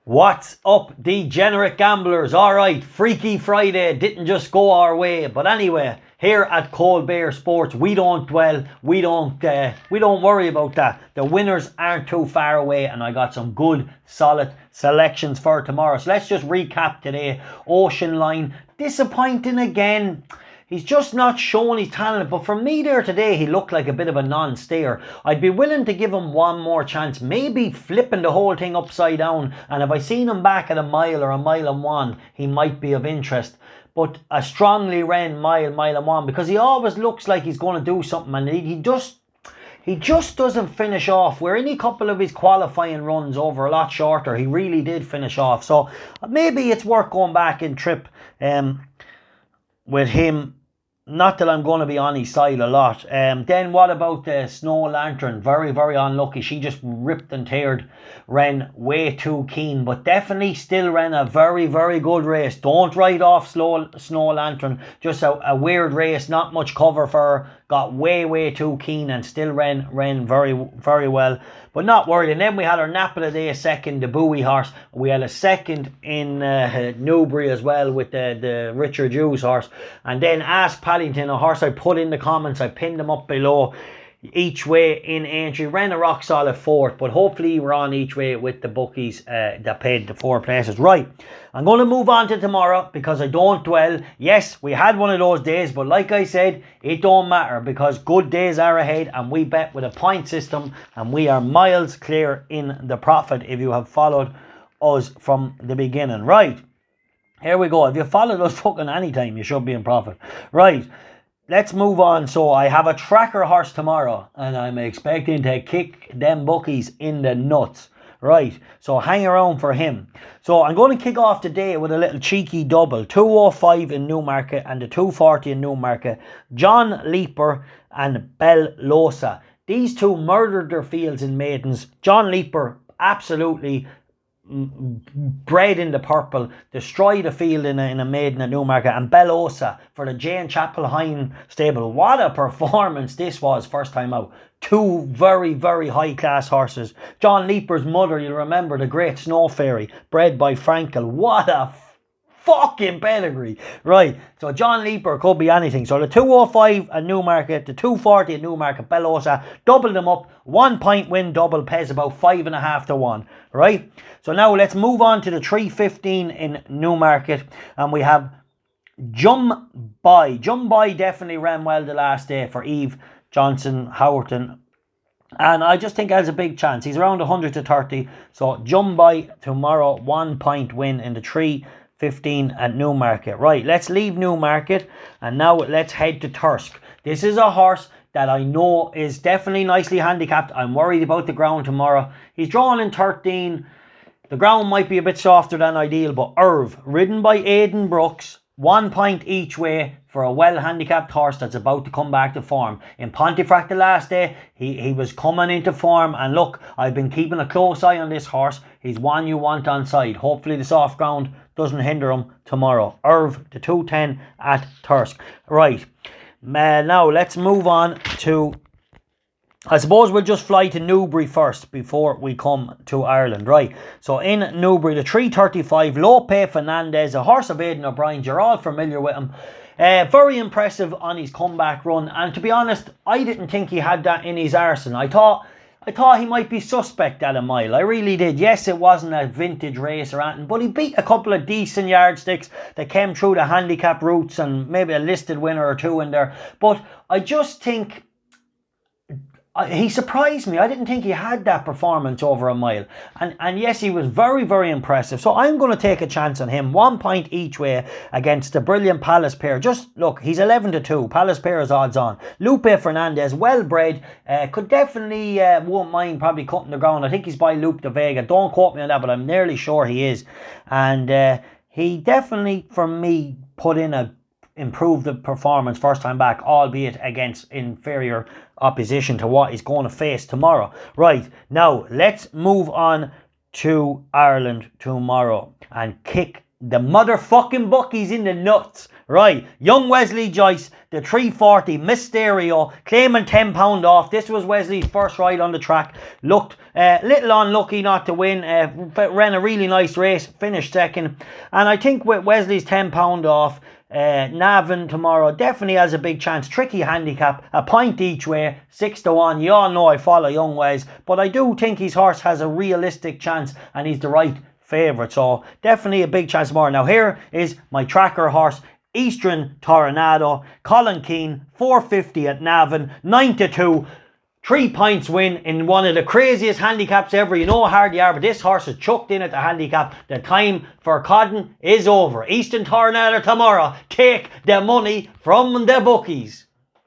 What's up, degenerate gamblers? Alright, Freaky Friday didn't just go our way, but anyway, here at Coldbeer Sports, we don't dwell, we don't worry about that. The winners aren't too far away, and I got some good, solid selections for tomorrow. So let's just recap today. Ocean Line, disappointing again. He's just not showing his talent, but for me there today, he looked like a bit of a non-stayer. I'd be willing to give him one more chance, maybe flipping the whole thing upside down, and if I seen him back at a mile or a mile and one, he might be of interest. But I strongly ran mile and one, because he always looks like he's going to do something, and he just doesn't finish off. Where any couple of his qualifying runs over a lot shorter, he really did finish off. So maybe it's worth going back and trip with him. Not that I'm going to be on his side a lot. Then what about the Snow Lantern? Very, very unlucky. She just ripped and teared. Ran way too keen, but definitely still ran a very, very good race. Don't write off Snow Lantern. Just a weird race. Not much cover for her. Got way too keen and still ran very, very well. But not worried. And then we had our nap of the day second, the Bowie horse. We had a second in Newbury as well with the Richard Hughes horse. And then Ask Paddington, a horse I put in the comments. I pinned them up below. Each way in entry. Ran a rock solid fourth, but hopefully we're on each way with the bookies that paid the 4 places. Right, I'm going to move on to tomorrow because I don't dwell. Yes, we had one of those days, but like I said, it don't matter because good days are ahead, and we bet with a point system, and we are miles clear in the profit if you have followed us from the beginning. Right, here we go. If you followed us fucking anytime, you should be in profit. Right, let's move on. So I have a tracker horse tomorrow, and I'm expecting to kick them bookies in the nuts. Right, so hang around for him. So I'm going to kick off the day with a little cheeky double. 205 in Newmarket and the 240 in Newmarket. John Leaper and 𝗵𝗨𝗀. These two murdered their fields in maidens. John Leaper absolutely bred in the purple, destroyed the field in a maiden at Newmarket, and 𝗵𝗨𝗀 for the Jane Chapel-Hyam stable. What a performance this was first time out. Two very, very high class horses. John Leaper's mother, you'll remember, the great Snow Fairy, bred by Frankel. What a fucking pedigree. Right, so John Leaper could be anything. So the 205 at Newmarket, the 240 at Newmarket, 𝗵𝗨𝗀, doubled them up. 1 point win double pays about 5.5 to 1. Right, so now let's move on to the 315 in Newmarket, and we have 𝗵𝗊𝗋. 𝗵𝗊𝗋 definitely ran well the last day for Eve Johnson Howerton, and I just think has a big chance. He's around 100 to 30, so 𝗵𝗊𝗋 tomorrow, 1 point win in the 315 at Newmarket. Right, let's leave Newmarket and now let's head to 𝗪𝗏. This is a horse that I know is definitely nicely handicapped. I'm worried about the ground tomorrow. He's drawn in 13. The ground might be a bit softer than ideal, but 𝗪𝗻, ridden by Aiden Brookes, 1 point each way for a well-handicapped horse that's about to come back to form. In Pontefract the last day, he was coming into form, and look, I've been keeping a close eye on this horse. He's one you want on side. Hopefully the soft ground doesn't hinder him tomorrow. 𝗪𝗻 to 210 at 𝗪𝗏. Right, now let's move on to, I suppose we'll just fly to Newbury first before we come to Ireland. Right, so in Newbury, the 335, 𝗨𝗚 Fernandez, a horse of Aidan O'Brien's. You're all familiar with him. Very impressive on his comeback run, and to be honest, I didn't think he had that in his arsenal. I thought he might be suspect at a mile. I really did. Yes, it wasn't a vintage race or anything, but he beat a couple of decent yardsticks that came through the handicap routes, and maybe a listed winner or two in there. But I just think he surprised me. I didn't think he had that performance over a mile. And yes, he was very, very impressive. So I'm going to take a chance on him. 1 point each way against the brilliant Palace pair. Just look, he's 11 to 2. Palace pair is odds on. 𝗨𝗚 Fernandez, well bred. Could definitely, won't mind probably cutting the ground. I think he's by Luke de Vega. Don't quote me on that, but I'm nearly sure he is. And he definitely, for me, improved the performance first time back, albeit against inferior opposition to what he's going to face tomorrow. Right, now let's move on to Ireland tomorrow and kick The motherfucking bucky's in the nuts. Right, young Wesley Joyce, the 340 Mysterio, claiming £10 off. This was Wesley's first ride on the track. Looked little unlucky not to win. Ran a really nice race, finished second. And I think with Wesley's £10 off, Navan tomorrow definitely has a big chance. Tricky handicap, a point each way, 6-1. You all know I follow young Wes, but I do think his horse has a realistic chance and he's the right favourite. So definitely a big chance tomorrow. Now here is my tracker horse, Eastern Tornado, Colin Keane, 450 at Navan, 9-2. 3 points win in one of the craziest handicaps ever. You know how hard they are, but this horse is chucked in at the handicap. The time for codding is over. Eastern Tornado tomorrow. Take the money from the bookies.